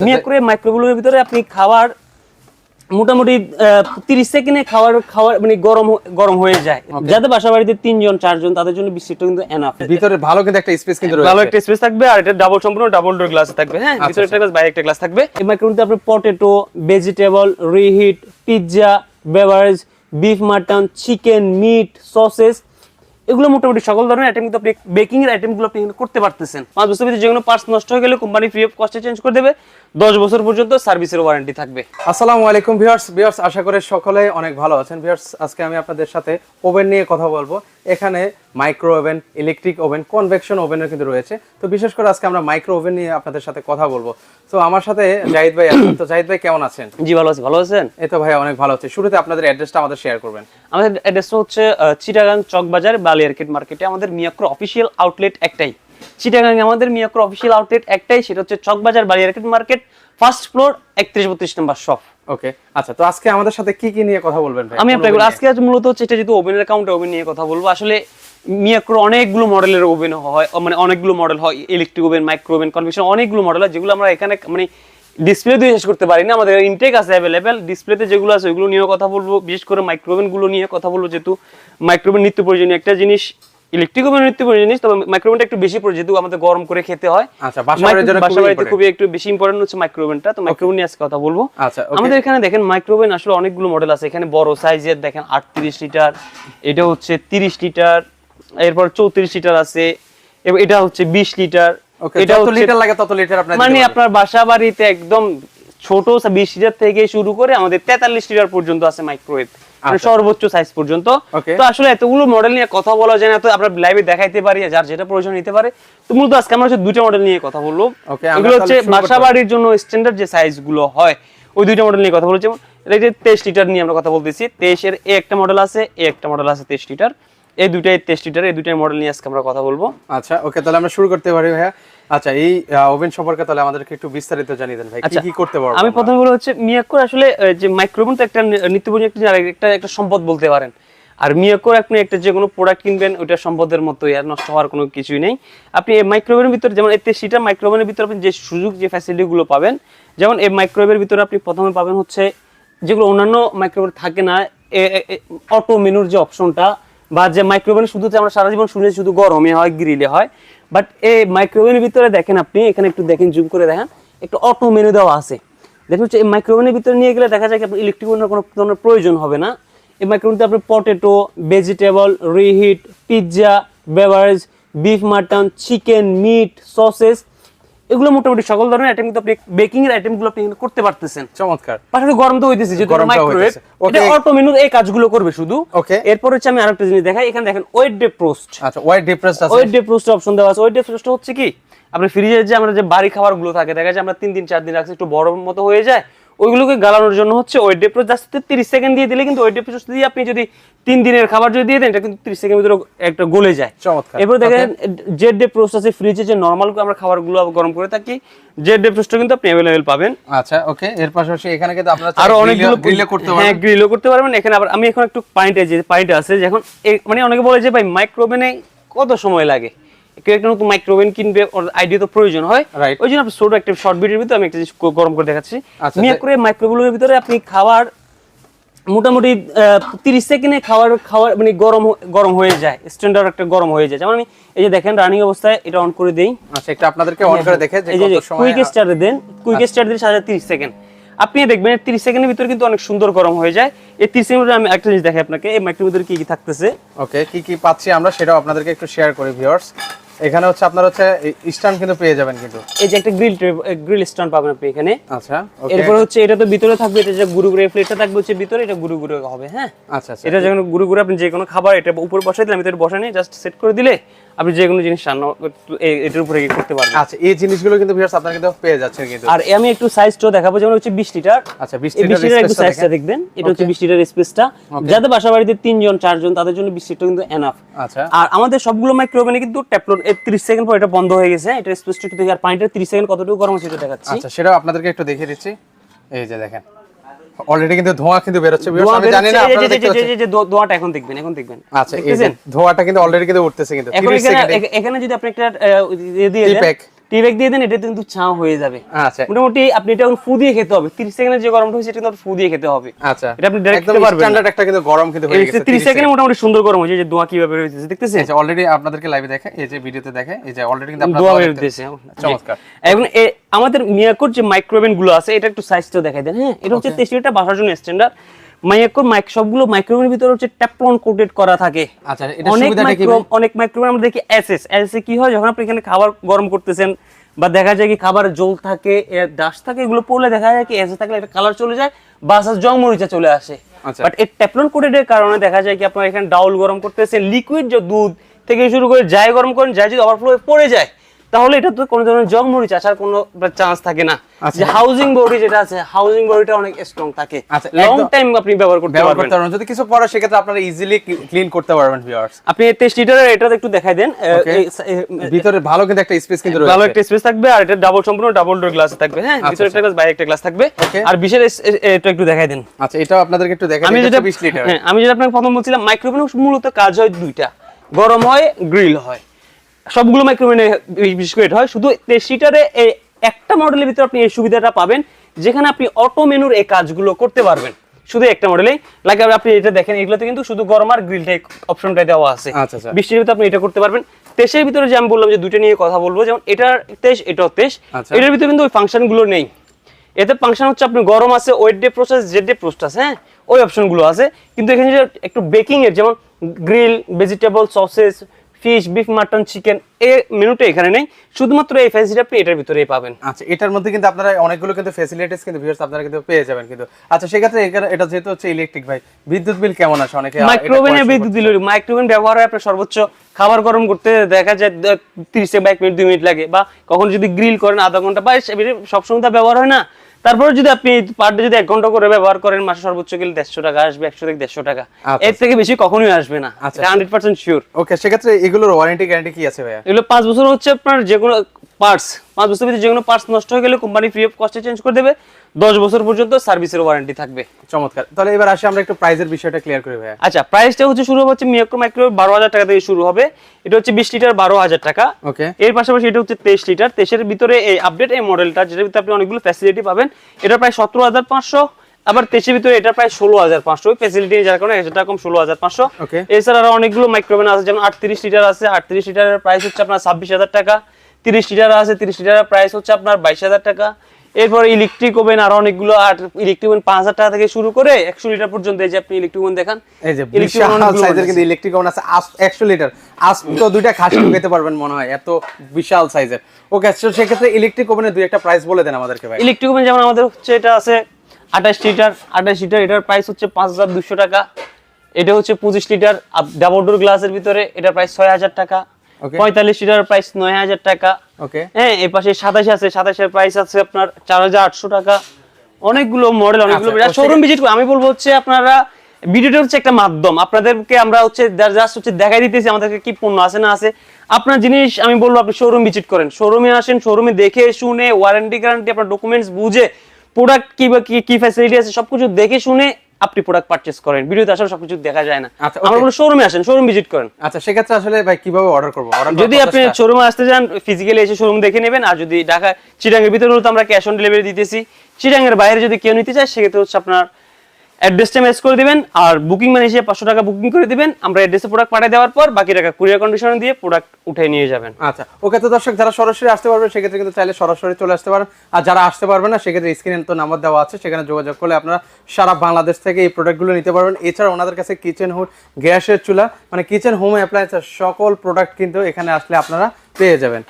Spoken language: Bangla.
মিয়াক্রো মাইক্রোওয়েভের ভিতরে আপনি খাবার মোটামুটি 30 সেকেন্ডে খাবার মানে গরম হয়ে যায়। যাদের বাসা বাড়িতে 3 জন 4 জন তাদের জন্য 20 লিটার কিন্তু এনাফ। ভিতরে ভালো কিন্তু একটা স্পেস কিন্তু রয়েছে। ভালো একটা স্পেস থাকবে আর এটা সম্পূর্ণ ডাবল ডোর গ্লাস থাকবে। হ্যাঁ, ভিতরে একটা গ্লাস বাইরে একটা গ্লাস থাকবে। এই মাইক্রোওয়েভে আপনি potato, vegetable, reheat, pizza, beverage, beef, mutton, chicken, meat, sausages এগুলো মোটামুটি সকল ধরনের আইটেম কিন্তু আপনি বেকিং এর আইটেমগুলো আপনি করতে পারতেছেন। 5 বছর ভিতরে যে কোনো পার্টস নষ্ট হয়ে গেলে কোম্পানি ফ্রি অফ কস্টে চেঞ্জ করে দেবে। 10 বছর পর্যন্ত সার্ভিসের ওয়ারেন্টি থাকবে। আসসালামু আলাইকুম ভিউয়ার্স, আশা করি সকলে অনেক ভালো আছেন। ভিউয়ার্স, আজকে আমি আপনাদের সাথে ওভেন নিয়ে কথা বলবো। এখানে micro oven, electric oven, convection ওভেনও কিন্তু রয়েছে। তো বিশেষ করে আজকে আমরা মাইক্রো ওভেন নিয়ে আপনাদের সাথে কথা বলবো। তো আমার সাথে জাহিদ ভাই আছেন। তো জাহিদ ভাই কেমন আছেন? জি ভালো আছি। ভালো আছেন? এই তো ভাই অনেক ভালো আছি। শুরুতে আপনাদের অ্যাড্রেসটা আমাদের শেয়ার করবেন। আমাদের অ্যাড্রেসটা হচ্ছে চিটাগাং চকবাজার বালিয়ারকেট মার্কেটে। আমাদের মিয়াক্রো অফিশিয়াল আউটলেট একটাই। চিটাগাং আমাদের মিয়াক্রো অফিশিয়াল আউটলেট একটাই, সেটা হচ্ছে চকবাজার বালিয়ারকেট মার্কেট, ফার্স্ট ফ্লোর 31-32 নম্বর শপ। ওকে, আচ্ছা। তো আজকে আমাদের সাথে কি কি নিয়ে কথা বলবেন ভাই? আমি আপনাকে আজকে মূলত হচ্ছে এটা যেহেতু ওভেনের কাউন্টার ওভেন নিয়ে কথা বলবো। আসলে মিয়াক্রো অনেকগুলো মডেলের ওভেন হয়, মানে অনেকগুলো মডেল হয়, electric oven, micro oven, convection অনেকগুলো মডেল হয়, যেগুলো আমরা এখানে মানে ডিসপ্লে দিয়ে শেষ করতে পারি না। আমাদের ইনটেক আছে অ্যাভেলেবেল, ডিসপ্লেতে যেগুলো আছে ওইগুলো নিয়ে কথা বলবো। বিশেষ করে মাইক্রো ওভেন গুলো নিয়ে কথা বলবো, যেহেতু মাইক্রো ওভেন নিত্য প্রয়োজনীয় একটা জিনিস, ইলেকট্রিক ওভেন নিত্য প্রয়োজনীয় জিনিস, তবে মাইক্রো ওভেনটা একটু বেশি প্রয়োজন, যেহেতু আমাদের গরম করে খেতে হয়। আচ্ছা, বাসা বাড়িতে খুবই একটু বেশি ইম্পর্টেন্ট হচ্ছে মাইক্রো ওভেনটা। তো মাইক্রো ওভেন নিয়ে আজকে কথা বলবো। আচ্ছা, আমাদের এখানে দেখেন মাইক্রো ওভেন আসলে অনেকগুলো মডেল আছে। এখানে বড় সাইজের দেখেন 38 লিটার, এটা হচ্ছে 30 লিটার, এরপর 34 লিটার আছে, এটা হচ্ছে 20 লিটার। এটা যত লিটার লাগে তত লিটার আপনাদের, মানে আপনার বাসা বাড়িতে একদম ছোট 20 লিটার থেকে শুরু করে আমাদের 43 লিটার পর্যন্ত আছে মাইক্রোওয়েভ, মানে সর্বোচ্চ সাইজ পর্যন্ত। তো আসলে এতগুলো মডেল নিয়ে কথা বলা যায় না, তো আমরা লাইভে দেখাইতে পারি, যার যেটা প্রয়োজন নিতে পারে। তো মূলত আজকে আমরা হচ্ছে দুইটা মডেল নিয়ে কথা বলবো। এগুলো হচ্ছে বাসা বাড়ির জন্য স্ট্যান্ডার্ড যে সাইজ গুলো হয়, ওই দুইটা মডেল নিয়ে কথা বলছি। যেমন এই যে 23 লিটার নিয়ে আমরা কথা বলতেছি। 23 এর একটা মডেল আছে, একটা মডেল আছে 23 লিটার। এই দুইটাই 23 লিটার, এই দুইটার মডেল নিয়ে আজকে আমরা কথা বলবো। আচ্ছা, ওকে, তাহলে আমরা শুরু করতে পারি ভাইয়া। আচ্ছা, এই ওভেন সম্পর্কে তাহলে আমাদেরকে একটু বিস্তারিত জানিয়ে দেন ভাই, কি কি করতে পারবো? আমি প্রথমে বলে হচ্ছে মিয়াক্রো আসলে যে মাইক্রো ওভেন তো একটা নিত্য প্রয়োজনীয় একটা সম্পদ বলতে পারেন। আর মিয়াক্রো আপনি একটা যে কোনো প্রোডাক্ট কিনবেন ওইটা সম্পদের মতোই, আর নষ্ট হওয়ার কোনো কিছুই নেই। আপনি এই মাইক্রোওয়েভের ভিতরে যেমন এই 23 লিটার মাইক্রোওয়েভের ভিতরে আপনি যে সুযোগ যে ফ্যাসিলিটি গুলো পাবেন, যেমন এই মাইক্রোওয়েভের ভিতরে আপনি প্রথমে পাবেন হচ্ছে যেগুলো অন্যান্য মাইক্রোওয়েভে থাকে না, অটো মেনুর যে অপশনটা, বা যে মাইক্রোওভেন শুধু আমরা সারা জীবন শুনে শুধু গরমে হয়, গ্রিলে হয়, বাট এই মাইক্রোওভেনের ভিতরে দেখেন আপনি এখানে একটু দেখেন, জুম করে দেখেন, একটু অটো মেনু দেওয়া আছে। দেখুন এই মাইক্রোওভেনের ভিতরে নিয়ে গেলে দেখা যায় কি আপনার ইলেকট্রিক ওভেনের কোনো ধরনের প্রয়োজন হবে না। এই মাইক্রোওভেনতে আপনি potato, vegetable, reheat, pizza, beverage, beef, mutton, chicken, meat, sausages এগুলো মোটামুটি সকল ধরনের আইটেম কিন্তু আপনি বেকিং এর আইটেমগুলো আপনি করতে পারতেছেন। চমৎকার। পাশাপাশি গরম তো হইতেছে, যেহেতু মাইক্রোওয়েভ, এটা অটো মেনু এই কাজগুলো করবে শুধু। ওকে, এরপর হচ্ছে আমি আরেকটা জিনিস দেখাই। এখানে দেখেন ওয়েট ডে প্রোস্ট। আচ্ছা, ওয়েট ডে প্রোস্ট আছে, ওয়েট ডে প্রোস্ট অপশন দেওয়া আছে। ওয়েট ডে প্রোস্ট হচ্ছে কি আপনি ফ্রিজে যে আমরা যে বাড়ি খাবারগুলো থাকে, দেখা যায় আমরা 3 দিন 4 দিন রাখছি, একটু বড় মতো হয়ে যায়, ওইগুলোকে গালানোর জন্য হচ্ছে ওয়েট ডে প্রোস্ট। জাস্ট 30 সেকেন্ড দিয়ে দিলে কিন্তু ওয়েট ডে প্রোস্ট দিয়ে আপনি যদি 3 দিনের খাবার যদি দিয়ে দেন, এটা কিন্তু 30 সেকেন্ডের ভিতরে একটা গলে যায়। চমৎকার। এরপর দেখেন জেড ডে প্রোস্ট আছে। ফ্রিজে যে নরমাল আমরা খাবারগুলো গরম করে থাকি, জেড ডে প্রোস্ট কিন্তু আপনি अवेलेबल পাবেন। আচ্ছা, ওকে। এর পাশাপাশি এখানে কিন্তু আপনারা আরো অনেকগুলো গ্রিল করতে পারবেন। হ্যাঁ, গ্রিলও করতে পারবেন। এখানে আবার আমি এখন একটু পয়েন্টে আছে, যখন মানে অনেকে বলে যে ভাই মাইক্রো ওভেনে কত সময় লাগে, কেউ একটা নতুন মাইক্রো ওভেন কিনবে, ওর আইডিয়া তো প্রয়োজন হয়, ওই জন্য আপনি ছোট একটা শর্ট ভিডিওর ভিতরে আমি একটা জিনিস গরম করে দেখাচ্ছি। মিয়াক্রো মাইক্রো ওভেনের ভিতরে আপনি খাবার মোটামুটি 30 সেকেন্ডে খাবার মানে গরম হয়ে যায়, স্ট্যান্ডার্ড একটা গরম হয়ে যায়। যেমন আমি এই যে দেখেন রানিং অবস্থায় এটা অন করে দেই। আচ্ছা, এটা আপনাদেরকে অন করে দেখে যে কত সময় কুইক স্টার্ট দেন, কুইক স্টার্ট দিলে 30 সেকেন্ড আপনি দেখবেন 30 সেকেন্ডের ভিতরে কিন্তু অনেক সুন্দর গরম হয়ে যায়। এই 30 সেকেন্ডে আমি একটা জিনিস দেখাই আপনাকে, এই মাইক্রোওয়েভের ভিতরে কি কি থাকতেছে। ওকে, কি কি পাচ্ছি আমরা সেটাও আপনাদেরকে একটু শেয়ার করি ভিউয়ার্স। এখানে হচ্ছে আপনারা হচ্ছে স্ট্যান্ড কিন্তু পেয়ে যাবেন, কিন্তু এই যে একটা গ্রিল স্ট্যান্ড পাবেন আপনি এখানে। আচ্ছা, ওকে। এরপর হচ্ছে এটা তো ভিতরে থাকবে, এটা যে গুরু গুরু প্লেটটা থাকবে হচ্ছে ভিতরে, এটা গুরু গুরু হবে। হ্যাঁ, আচ্ছা আচ্ছা, এটা যখন গুরু গুরু আপনি যে কোনো খাবার এটা উপরে বসাই দিলে, আমি তো বসাই নিয়ে জাস্ট সেট করে দিলে আপনি যে কোনো জিনিস রান্না এটার উপরে করতে পারবেন। আচ্ছা, এই জিনিসগুলো কিন্তু ভিউয়ার্স আপনারা কিন্তু পেয়ে যাচ্ছেন কিন্তু। আর আমি একটু সাইজটাও দেখাবো, যেমন হচ্ছে 20 লিটার। আচ্ছা, 20 লিটার একটু সাইজটা দেখবেন, এটা হচ্ছে 20 লিটার স্পেসটা। যাদের বাসা বাড়িতে 3 জন 4 জন তাদের জন্য 20 লিটার কিন্তু এনাফ। আচ্ছা, আর আমাদের সবগুলো মাইক্রো ওভেনে কিন্তু ট্যাপলোড 30 সেকেন্ড পর এটা বন্ধ হয়ে গেছে। এটা স্পেসটা একটু দেখি, আর পানিটা 30 সেকেন্ড কতটুকু গরম হচ্ছে এটা দেখাচ্ছি। আচ্ছা, সেটাও আপনাদেরকে একটু দেখিয়ে দিচ্ছি। এই যে দেখেন অলরেডি কিন্তু ধোঁয়া কিন্তু বের হচ্ছে ভিউয়ার্স, আমি জানি না আপনারা দেখতে পাচ্ছেন যে ধোঁয়াটা এখন দেখবেন। আচ্ছা, এই যে ধোঁয়াটা কিন্তু অলরেডি কিন্তু উঠতেছে কিন্তু 30 সেকেন্ড। এখানে যদি আপনি একটা দিয়ে দেন টি ব্যাগ দিয়ে দেন, এটা কিন্তু ছাও হয়ে যাবে। আচ্ছা মোটামুটি আপনি এটা এখন ফু দিয়ে খেতে হবে, 30 সেকেন্ডের যে গরমটা হয়েছে এটা কিন্তু ফু দিয়ে খেতে হবে। আচ্ছা এটা আপনি ডাইরেক্ট একদম খেতে পারবেন স্ট্যান্ডার্ড একটা কিন্তু গরম কিন্তু হয়ে গেছে 30 সেকেন্ডে মোটামুটি সুন্দর গরম হয়েছে, যে ধোঁয়া কিভাবে বের হইতেছে দেখতেছেন। আচ্ছা অলরেডি আপনাদেরকে লাইভে দেখে, এই যে ভিডিওতে দেখে, এই যে অলরেডি কিন্তু আপনারা ধোঁয়া বের হইতেছে। চমৎকার। এখন আমাদের মিয়াকোর যে মাইক্রোওভেন গুলো আছে, এটা একটু সাইজটা দেখাই দেন। হ্যাঁ, এটা হচ্ছে 23 লিটার বাসার জন্য স্ট্যান্ডার্ড। মাইক্রো সবগুলো মাইক্রোওভেনের ভিতরে হচ্ছে টেফলন কোটেড করা থাকে। আচ্ছা এটা সুবিধাটা কি? অনেক মাইক্রোওভেন আমরা দেখি এসএস কি হয়, যখন আপনি এখানে খাবার গরম করতেছেন বা দেখা যায় কি খাবারের জল থাকে, ডাস্ট থাকে, এগুলো পড়লে দেখা যায় কি এসএস থাকলে এটা কালার চলে যায় বা জং মরিচা চলে আসে। বাট এই টেফলন কোটেডের কারণে দেখা যায় কি আপনার এখানে ডাউল গরম করতেছেন, লিকুইড যে দুধ থেকে শুরু করে যাই গরম করেন, যাই যদি ওভারফ্লো পড়ে যায় তাহলে এটা তো কোনো ধরনের জং মরিচ আসার কোনো চান্স থাকে না। যে হাউজিং বডি যেটা আছে, হাউজিং বডিটা অনেক স্ট্রং থাকে, লং টাইম আপনি ব্যবহার করতে পারবেন। যদি কিছু পড়ে সেক্ষেত্রে আপনারা ইজিলি ক্লিন করতে পারবেন ভিউয়ার্স। আপনি 23 লিটারের এটা একটু দেখাই দেন। ভিতরে ভালো কিন্তু একটা স্পেস কিন্তু রয়েছে, ভালো একটা স্পেস থাকবে, আর এটা সম্পূর্ণ ডাবল ডোর গ্লাস থাকবে। হ্যাঁ, ভিতরে একটা গ্লাস, বাইরে একটা গ্লাস থাকবে। আর বিশেষ এটা একটু দেখাই দেন। আচ্ছা এটাও আপনাদেরকে একটু দেখাই দিই। আমি যেটা 20 লিটার, হ্যাঁ আমি যেটা আপনাকে প্রথম বলছিলাম, মাইক্রোওভেন মূলত কাজ হয় দুইটা, গরম হয়, গ্রিল হয়। সবগুলো মাইক্রোওভেনে বিশেষ করে এটা হয়। শুধু 23 লিটারে এই একটা মডেলের ভিতরে আপনি এই সুবিধাটা পাবেন, যেখানে আপনি অটো মেনুর এই কাজগুলো করতে পারবেন শুধু একটা মডেলেই। লাইক আপনি এটা দেখেন, এগুলোতে কিন্তু শুধু গরম আর গ্রিল অপশনটা দেওয়া আছে। 20 এর ভিতরে আপনি এটা করতে পারবেন। 23 এর ভিতরে যে আমি বললাম যে দুটো নিয়ে কথা বলবো, যেমন এটার 23, এটাও 23, এটার ভিতরে কিন্তু ওই ফাংশনগুলো নেই। এতে ফাংশন হচ্ছে আপনি গরম আছে, ওয়েট ডে প্রসেস, জেড ডে প্রসেস, হ্যাঁ ওই অপশনগুলো আছে। কিন্তু এখানে যে একটু বেকিং এর, যেমন grill, vegetable, sausages, fish, beef, mutton, chicken, এই মেনুটা এখানে নেই, শুধুমাত্র এই ফ্যাসিলিটি আপনি এটার ভিতরেই পাবেন। আচ্ছা এটার মধ্যে কিন্তু আপনারা অনেকগুলো কিন্তু ফ্যাসিলিটিস কিন্তু ভিউয়ার্স আপনারা কিন্তু পেয়ে যাবেন কিন্তু। আচ্ছা সেক্ষেত্রে এটা যেহেতু হচ্ছে ইলেকট্রিক ভাই, বিদ্যুৎ বিল কেমন আসে? অনেকে মাইক্রোওভেনে বিদ্যুৎ বিল, মাইক্রোওভেন ব্যবহার হয় আপনার সর্বোচ্চ খাবার গরম করতে দেখা যায় 30 থেকে 1 মিনিট 2 মিনিট লাগে, বা কখন যদি গ্রিল করেন আধা ঘন্টা, বা সবসময় তা ব্যবহার হয় না। তারপরে যদি আপনি পার ডে যদি 1 ঘন্টা করে ব্যবহার করেন, মাসে সর্বোচ্চ গেলে 150 টাকা আসবে, 100 থেকে 150 টাকা, এর থেকে বেশি কখনোই আসবে না, 100% শিওর। ওকে সেক্ষেত্রে এগুলোর ওয়ারেন্টি গ্যারান্টি কি আছে ভাইয়া? এগুলো 5 বছর হচ্ছে আপনার যে কোনো পার্টস, 5 বছরের ভিতরে যে কোনো পার্টস নষ্ট হয়ে গেলে কোম্পানি ফ্রি অফ কস্টে চেঞ্জ করে দেবে। 10 বছর পর্যন্ত সার্ভিসের ওয়ারেন্টি থাকবে। চমৎকার। তাহলে এবার আসি আমরা একটু প্রাইসের বিষয়টা ক্লিয়ার করি ভাইয়া। আচ্ছা প্রাইসটা হচ্ছে শুরু হচ্ছে মাইক্রোওয়েভ 12,000 টাকা থেকে শুরু হবে। এটা হচ্ছে 20 লিটার 12,000 টাকা। ওকে এর পাশাপাশি এটা হচ্ছে 23 লিটার। 23 এর ভিতরে এই আপডেট এই মডেলটা, যেটার ভিতরে আপনি অনেকগুলো ফ্যাসিলিটি পাবেন, এটা প্রায় 17,500। আবার 23 এর ভিতরে এটা প্রায় 16,500, ওই ফ্যাসিলিটি যার কারণে 1000 টাকা কম, 16,500। এছাড়া আরো অনেকগুলো মাইক্রোওয়েভ আছে, যেমন 38 লিটার আছে। 38 লিটারের প্রাইস হচ্ছে আপনার 26,000 টাকা। 30 লিটার আছে, 30 লিটারের প্রাইস হচ্ছে আপনার 22,000 টাকা। এরপর ইলেকট্রিক ওভেন আরো অনেকগুলো, আর ইলেকট্রিক ওভেন 5,000 টাকা থেকে শুরু করে 100 লিটার পর্যন্ত। এই যে আপনি ইলেকট্রিক ওভেন দেখান, এই যে বিশাল সাইজের কিন্তু ইলেকট্রিক ওভেন আছে 100 লিটার। আজ তো দুইটা খাসি খেতে পারবেন মনে হয়, এত বিশাল সাইজের। ওকে সেক্ষেত্রে ইলেকট্রিক ওভেনের দুই একটা প্রাইস বলে দেন আমাদেরকে ভাই। ইলেকট্রিক ওভেন যেমন আমাদের হচ্ছে এটা আছে 28 লিটার। 28 লিটার এটার প্রাইস হচ্ছে 5,200 টাকা। এটা হচ্ছে 25 লিটার ডাবল ডোর গ্লাসের ভিতরে, এটার প্রাইস 6,000 টাকা। 45 লিটার প্রাইস 9,000 টাকা। ওকে হ্যাঁ এই পাশে 27 আছে, 27 এর প্রাইস আছে আপনার 4,800 টাকা। অনেকগুলো মডেল, অনেকগুলো শোরুম ভিজিট। আমি বলবো হচ্ছে আপনারা, ভিডিওটা হচ্ছে একটা মাধ্যম, আপনাদেরকে আমরা হচ্ছে জাস্ট হচ্ছে দেখাই দিতেছি আমাদেরকে কি পণ্য আছে না আছে। আপনার জিনিস আমি বলবো আপনি শোরুম ভিজিট করেন, শোরুমে আসেন, শোরুমে দেখে শুনে ওয়ারেন্টি গ্যারান্টি, আপনার ডকুমেন্টস বুঝে, প্রোডাক্ট কি ফ্যাসিলিটি আছে সবকিছু দেখে শুনে আপনি প্রোডাক্ট পারচেজ করেন। ভিডিওতে আসলে সবকিছু দেখা যায় না। আমরা বলবো শোরুমে আসেন, শোরুম ভিজিট করেন। আচ্ছা সেক্ষেত্রে আসলে ভাই কিভাবে অর্ডার করব? যদি আপনি শোরুমে আসতে চান, ফিজিক্যালি এসে শোরুম দেখে নেবেন। আর যদি ঢাকা চিটাঙ্গের ভিতরে হলে তো আমরা ক্যাশ অন ডেলিভারি দিতেছি। চিটাঙ্গের বাইরে যদি কেউ নিতে চায়, সেক্ষেত্রে হচ্ছে আপনার অ্যাড্রেসটা মেসেজ করে দিবেন, আর বুকিং মানে এসে 500 টাকা বুকিং করে দিবেন। আমরা অ্যাড্রেসে প্রোডাক্ট পাঠিয়ে দেওয়ার পর বাকি টাকা কুরিয়ার কন্ডিশনে দিয়ে প্রোডাক্ট উঠে নিয়ে যাবেন। আচ্ছা ওকে। তো দর্শক যারা সরাসরি আসতে পারবে সেক্ষেত্রে কিন্তু চাইলে সরাসরি চলে আসতে পারেন, আর যারা আসতে পারবে না সেক্ষেত্রে স্ক্রিনে তো নাম্বার দেওয়া আছে, সেখানে যোগাযোগ করলে আপনারা সারা বাংলাদেশ থেকে এই প্রোডাক্টগুলো নিতে পারবেন। এছাড়া ওনাদের কাছে কিচেন হুড, গ্যাসের চুলা, মানে কিচেন হোম অ্যাপ্লায়েন্সের সকল প্রোডাক্ট কিন্তু এখানে আসলে আপনারা পেয়ে যাবেন।